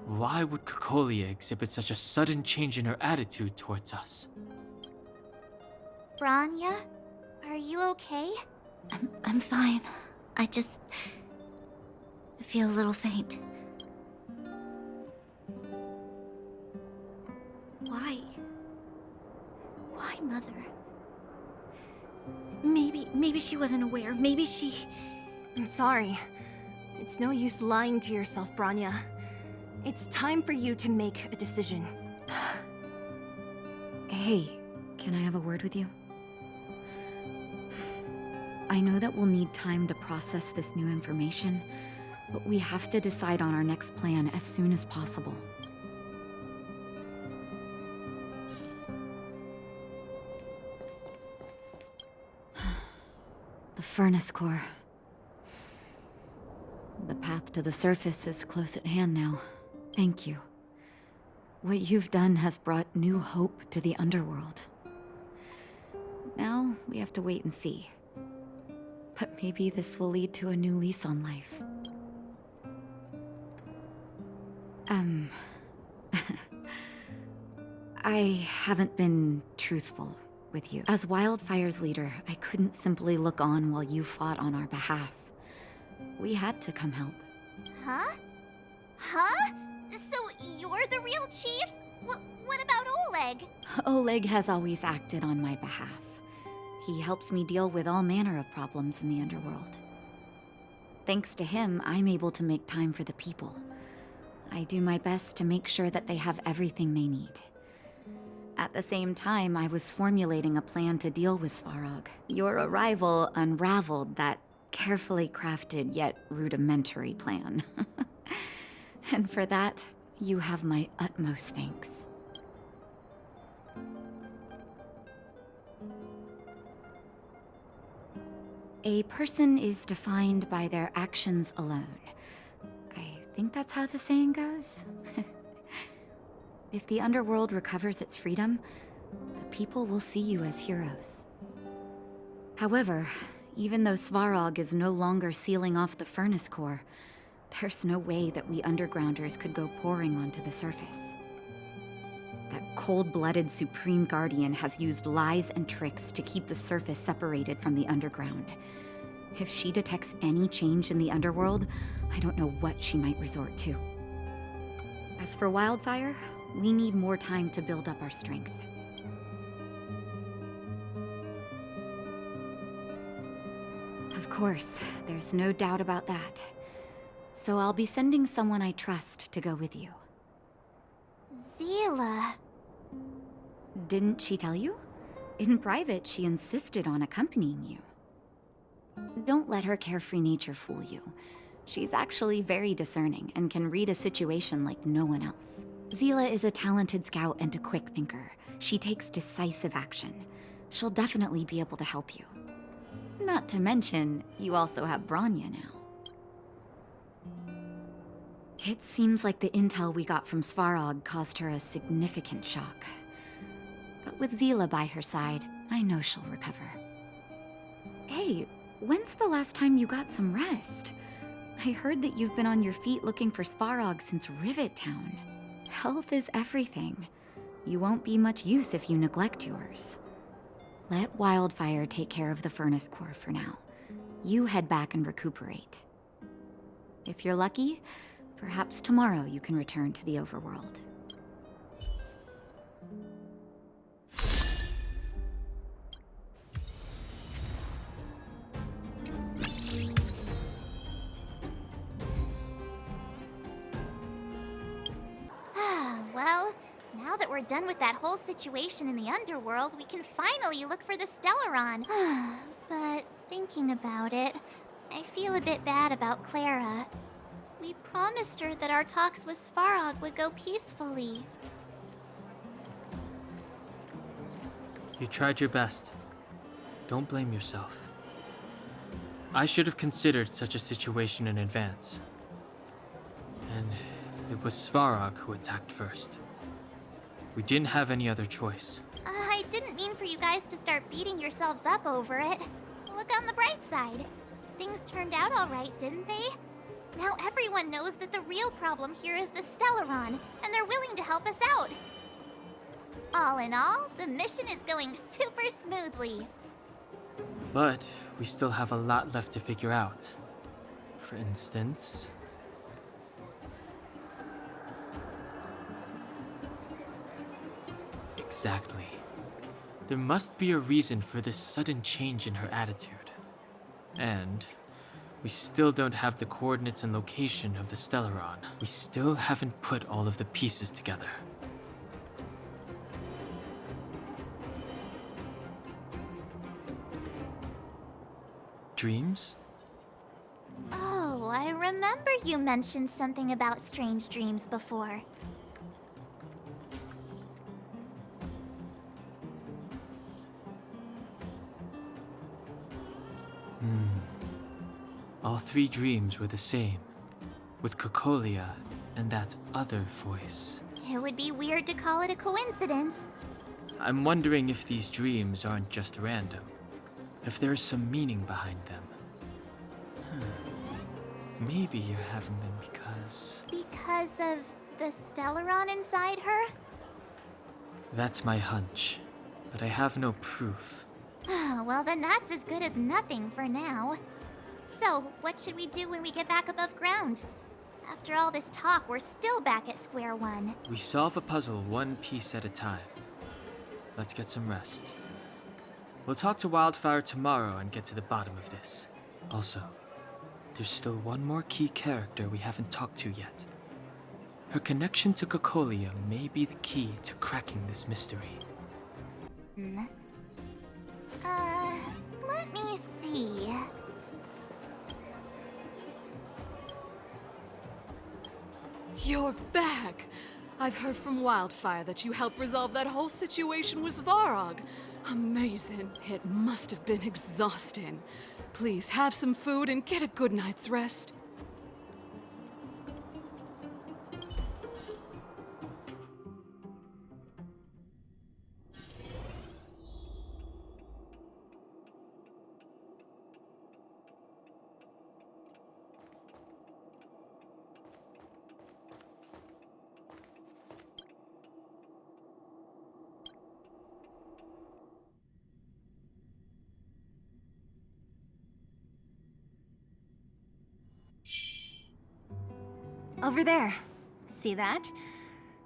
Why would Cocolia exhibit such a sudden change in her attitude towards us? Branya? Are you okay? I'm fine. I feel a little faint. Why? Why, Mother? Maybe she wasn't aware. Maybe she... I'm sorry. It's no use lying to yourself, Branya. It's time for you to make a decision. Hey, can I have a word with you? I know that we'll need time to process this new information, but we have to decide on our next plan as soon as possible. The furnace core. The path to the surface is close at hand now. Thank you. What you've done has brought new hope to the underworld. Now, we have to wait and see. But maybe this will lead to a new lease on life. I haven't been truthful with you. As Wildfire's leader, I couldn't simply look on while you fought on our behalf. We had to come help. Huh? Huh? So you're the real chief? What about Oleg? Oleg has always acted on my behalf. He helps me deal with all manner of problems in the underworld. Thanks to him, I'm able to make time for the people. I do my best to make sure that they have everything they need. At the same time, I was formulating a plan to deal with Svarog. Your arrival unraveled that carefully crafted yet rudimentary plan. And for that, you have my utmost thanks. A person is defined by their actions alone. I think that's how the saying goes. If the underworld recovers its freedom, the people will see you as heroes. However, even though Svarog is no longer sealing off the furnace core, there's no way that we undergrounders could go pouring onto the surface. That cold-blooded Supreme Guardian has used lies and tricks to keep the surface separated from the underground. If she detects any change in the underworld, I don't know what she might resort to. As for Wildfire, we need more time to build up our strength. Of course, there's no doubt about that. So I'll be sending someone I trust to go with you. Zila. Didn't she tell you? In private, she insisted on accompanying you. Don't let her carefree nature fool you. She's actually very discerning and can read a situation like no one else. Zila is a talented scout and a quick thinker. She takes decisive action. She'll definitely be able to help you. Not to mention, you also have Branya now. It seems like the intel we got from Svarog caused her a significant shock. But with Zila by her side, I know she'll recover. Hey, when's the last time you got some rest? I heard that you've been on your feet looking for Svarog since Rivet Town. Health is everything. You won't be much use if you neglect yours. Let Wildfire take care of the furnace core for now. You head back and recuperate. If you're lucky, perhaps tomorrow you can return to the overworld. Well, now that we're done with that whole situation in the underworld, we can finally look for the Stellaron. But thinking about it, I feel a bit bad about Clara. We promised her that our talks with Svarog would go peacefully. You tried your best. Don't blame yourself. I should have considered such a situation in advance. And it was Svarog who attacked first. We didn't have any other choice. I didn't mean for you guys to start beating yourselves up over it. Look on the bright side. Things turned out all right, didn't they? Now everyone knows that the real problem here is the Stellaron, and they're willing to help us out. All in all, the mission is going super smoothly. But we still have a lot left to figure out. For instance... Exactly. There must be a reason for this sudden change in her attitude. And we still don't have the coordinates and location of the Stellaron. We still haven't put all of the pieces together. Dreams? Oh, I remember you mentioned something about strange dreams before. All three dreams were the same, with Cocolia and that other voice. It would be weird to call it a coincidence. I'm wondering if these dreams aren't just random, if there's some meaning behind them. Maybe you're having them because... Because of the Stellaron inside her? That's my hunch, but I have no proof. Well, then that's as good as nothing for now. So, what should we do when we get back above ground? After all this talk, we're still back at square one. We solve a puzzle one piece at a time. Let's get some rest. We'll talk to Wildfire tomorrow and get to the bottom of this. Also, there's still one more key character we haven't talked to yet. Her connection to Cocolia may be the key to cracking this mystery. Let me see. You're back! I've heard from Wildfire that you helped resolve that whole situation with Svarog. Amazing. It must have been exhausting. Please have some food and get a good night's rest. Over there. See that?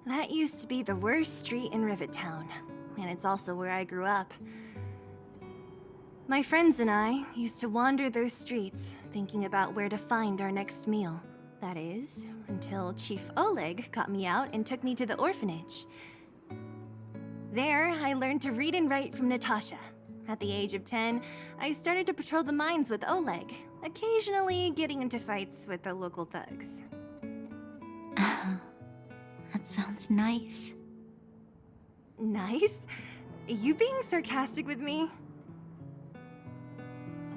That used to be the worst street in Rivet Town, and it's also where I grew up. My friends and I used to wander those streets, thinking about where to find our next meal. That is, until Chief Oleg got me out and took me to the orphanage. There, I learned to read and write from Natasha. At the age of 10, I started to patrol the mines with Oleg, occasionally getting into fights with the local thugs. That sounds nice. Nice? You being sarcastic with me?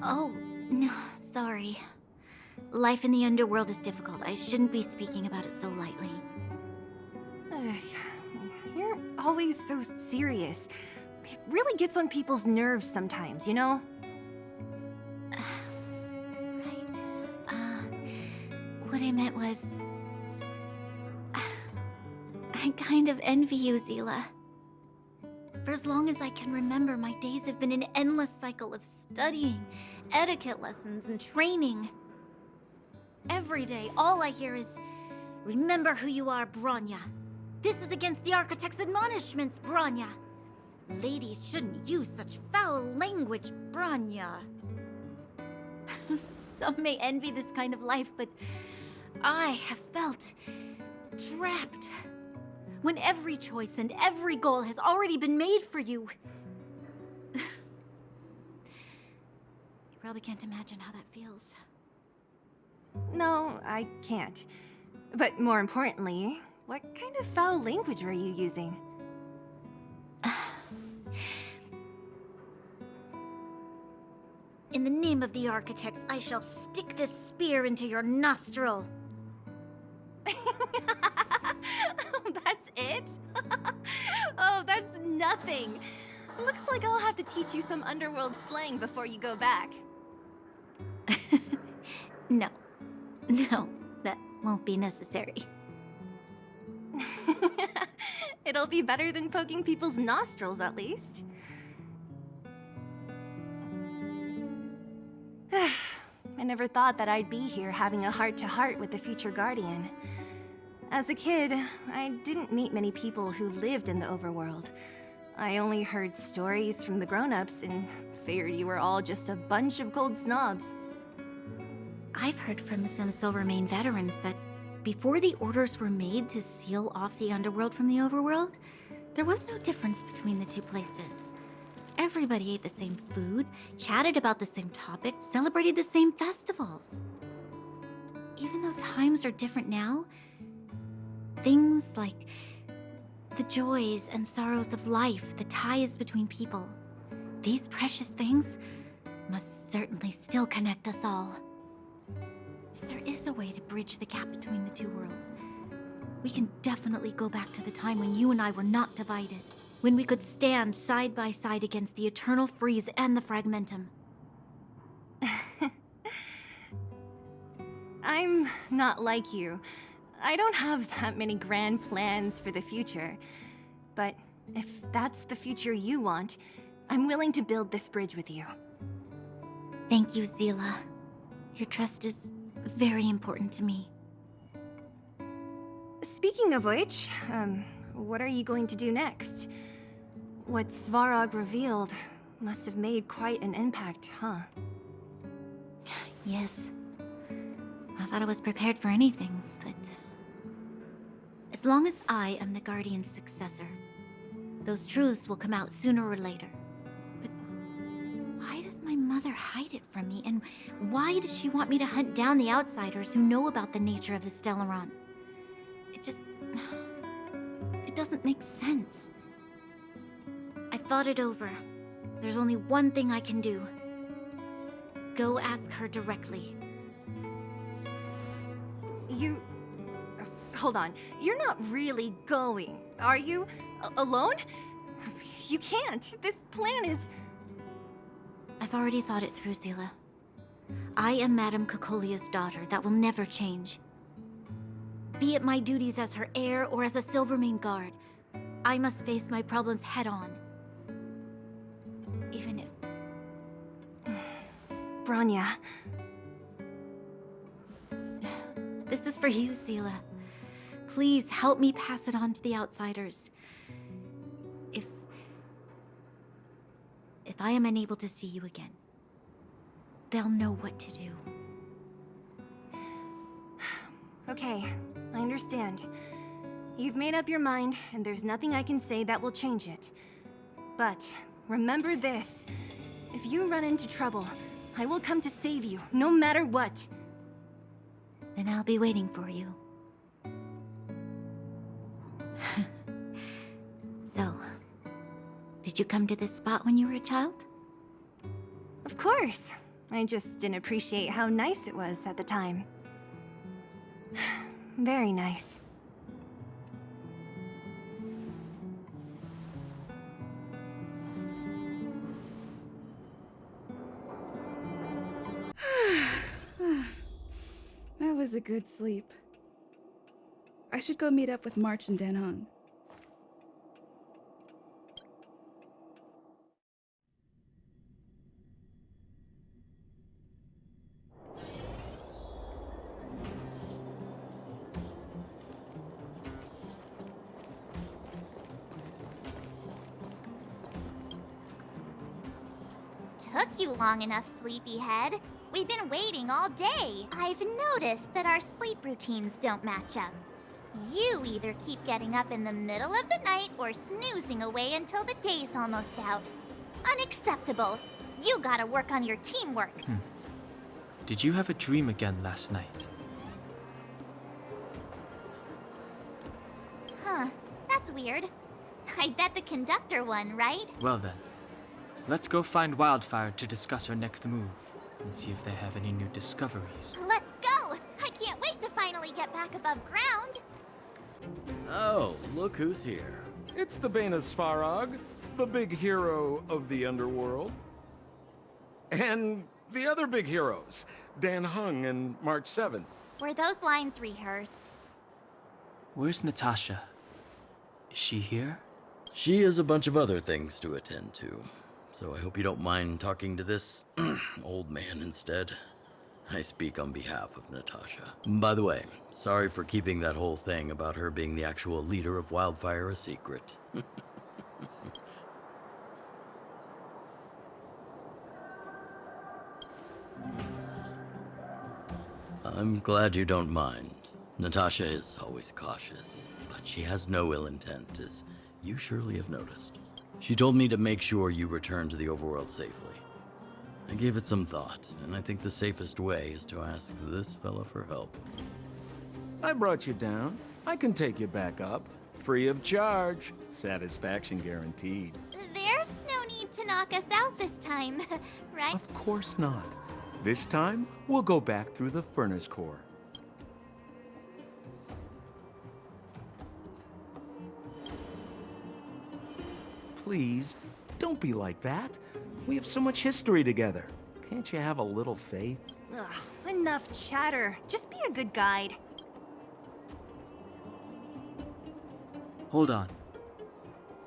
Oh, no, sorry. Life in the underworld is difficult. I shouldn't be speaking about it so lightly. You're always so serious. It really gets on people's nerves sometimes, you know? What I meant was... I kind of envy you, Zila. For as long as I can remember, my days have been an endless cycle of studying, etiquette lessons, and training. Every day, all I hear is, "Remember who you are, Bronya. This is against the Architect's admonishments, Bronya. Ladies shouldn't use such foul language, Bronya." Some may envy this kind of life, but I have felt trapped. When every choice and every goal has already been made for you. You probably can't imagine how that feels. No, I can't. But more importantly, what kind of foul language were you using? In the name of the Architects, I shall stick this spear into your nostril. That's it? Oh, that's nothing. Looks like I'll have to teach you some underworld slang before you go back. No, that won't be necessary. It'll be better than poking people's nostrils, at least. I never thought that I'd be here having a heart-to-heart with the future Guardian. As a kid, I didn't meet many people who lived in the overworld. I only heard stories from the grown-ups and figured you were all just a bunch of cold snobs. I've heard from some Silvermane veterans that before the orders were made to seal off the underworld from the overworld, there was no difference between the two places. Everybody ate the same food, chatted about the same topics, celebrated the same festivals. Even though times are different now, things like the joys and sorrows of life, the ties between people, these precious things must certainly still connect us all. If there is a way to bridge the gap between the two worlds, we can definitely go back to the time when you and I were not divided, when we could stand side by side against the Eternal Freeze and the Fragmentum. I'm not like you. I don't have that many grand plans for the future. But if that's the future you want, I'm willing to build this bridge with you. Thank you, Zila. Your trust is very important to me. Speaking of which, what are you going to do next? What Svarog revealed must have made quite an impact, huh? Yes. I thought I was prepared for anything, but... as long as I am the Guardian's successor, those truths will come out sooner or later. But why does my mother hide it from me? And why does she want me to hunt down the outsiders who know about the nature of the Stellaron? It doesn't make sense. I've thought it over. There's only one thing I can do. Go ask her directly. Hold on. You're not really going, are you? Alone? You can't. This plan is... I've already thought it through, Zila. I am Madame Cocolia's daughter. That will never change. Be it my duties as her heir or as a Silvermane guard, I must face my problems head-on. Even if... Bronya. This is for you, Zila. Please help me pass it on to the outsiders. If I am unable to see you again, they'll know what to do. Okay, I understand. You've made up your mind, and there's nothing I can say that will change it. But remember this. If you run into trouble, I will come to save you, no matter what. Then I'll be waiting for you. So, did you come to this spot when you were a child? Of course. I just didn't appreciate how nice it was at the time. Very nice. That was a good sleep. I should go meet up with March and Dan Hung. Took you long enough, sleepyhead. We've been waiting all day. I've noticed that our sleep routines don't match up. You either keep getting up in the middle of the night or snoozing away until the day's almost out. Unacceptable. You gotta work on your teamwork. Did you have a dream again last night? Huh, that's weird. I bet the conductor won, right? Well then, let's go find Wildfire to discuss our next move and see if they have any new discoveries. Let's go! I can't wait to finally get back above ground. Oh, look who's here. It's the Bane of Svarog, the big hero of the underworld. And the other big heroes, Dan Hung and March 7th. Were those lines rehearsed? Where's Natasha? Is she here? She has a bunch of other things to attend to, so I hope you don't mind talking to this old man instead. I speak on behalf of Natasha. By the way, sorry for keeping that whole thing about her being the actual leader of Wildfire a secret. I'm glad you don't mind. Natasha is always cautious, but she has no ill intent, as you surely have noticed. She told me to make sure you return to the overworld safely. I gave it some thought, and I think the safest way is to ask this fella for help. I brought you down. I can take you back up. Free of charge. Satisfaction guaranteed. There's no need to knock us out this time, right? Of course not. This time, we'll go back through the furnace core. Please, don't be like that. We have so much history together. Can't you have a little faith? Ugh, enough chatter. Just be a good guide. Hold on.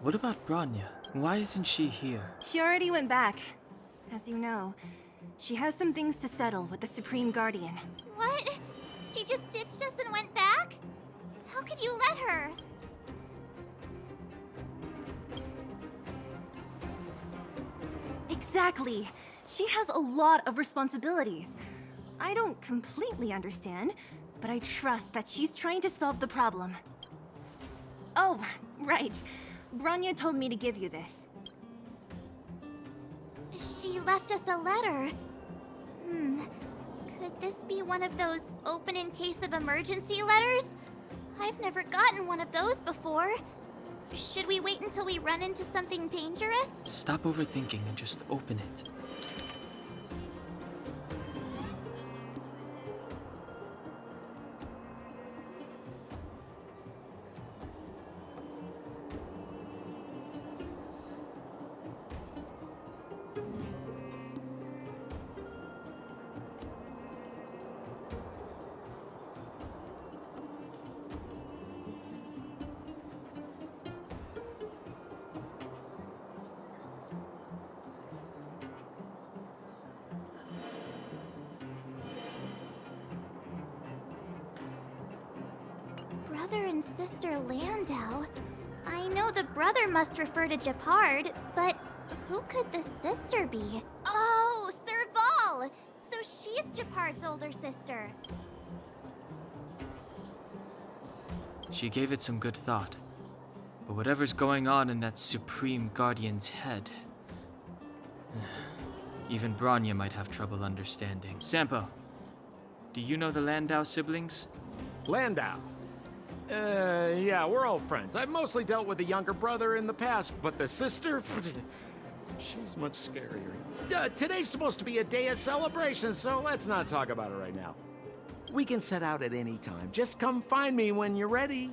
What about Bronya? Why isn't she here? She already went back. As you know, she has some things to settle with the Supreme Guardian. What? She just ditched us and went back? How could you let her? Exactly. She has a lot of responsibilities. I don't completely understand, but I trust that she's trying to solve the problem. Oh, right. Bronya told me to give you this. She left us a letter. Could this be one of those open in case of emergency letters? I've never gotten one of those before. Should we wait until we run into something dangerous? Stop overthinking and just open it. Brother and sister Landau. I know the brother must refer to Japard, but who could the sister be? Oh, Serval! So she's Japard's older sister. She gave it some good thought. But whatever's going on in that Supreme Guardian's head, even Branya might have trouble understanding. Sampo, do you know the Landau siblings? Landau? Yeah, we're old friends. I've mostly dealt with the younger brother in the past, but the sister, she's much scarier. Today's supposed to be a day of celebration, so let's not talk about it right now. We can set out at any time. Just come find me when you're ready.